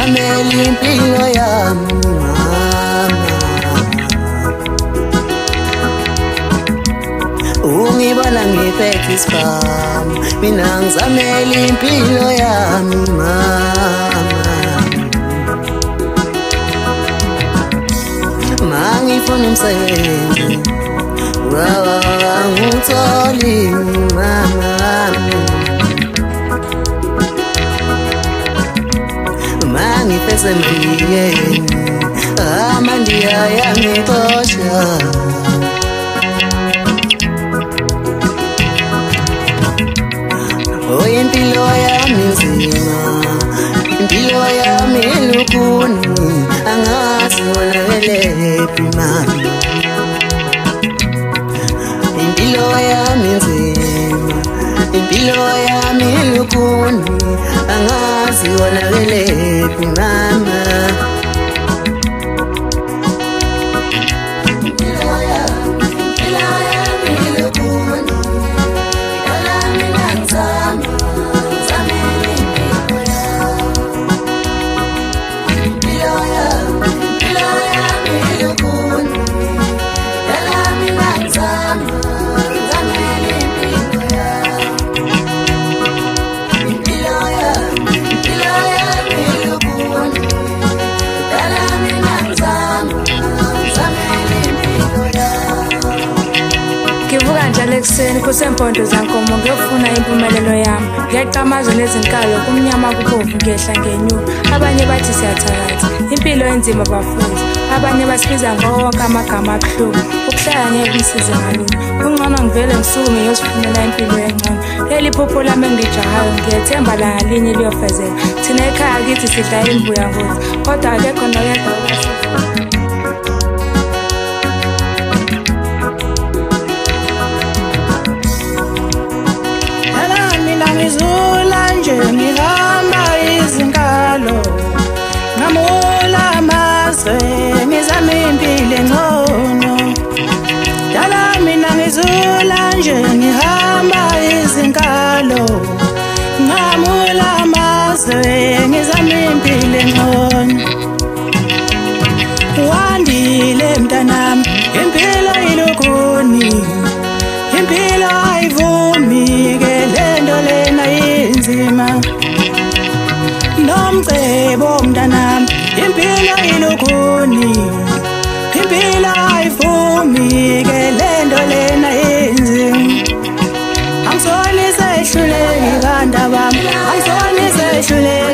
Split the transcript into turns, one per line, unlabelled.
ngizamela impilo yami ungibona ngiphethe isibhamu mina ngizamela impilo yami mangifuna umsebenzi ngitholi mangipese mliyeni amandiya yangixosha impilo yami nzima impilo yami lukuni angazi ngonakelephi mami impilo yami nzima impilo yami lukuni angazi ngonakelephi mama
Ekuseni kusempondo zankomo ngiyofuna impumelelo yami ngiyaqhamaza nezinkalo kumnyama kubomvu ngehla ngenyuka abanye bathi siyathakatha impilo enzima bafundi abanye basibiza ngawonke amagama abuhlungu ukuhlala ngeke umsize ngalula kungcono ngivele ngisukume ngiyosifunela impilo engcono leli phupho lami engijahayo ngiyethemba la ngalinye liyofezeka thina ekhaya kithi sidla imbuya ngothi kodwa akekho noyedwa
ngizula nje ngihamba izinkalo ngamula amazwe ngizama impilo engcono dala mina ngizula nje ngihamba izinkalo ngamula amazwe ngizama impilo engcono wandile mntanami impilo ilukuni impilo ayivumi ke lento lena inzima nomcebo mntanami impilo ilukuni impilo ayivumi ke lento lena inzima angisoni sehluleki bandaba angisoni sehluleki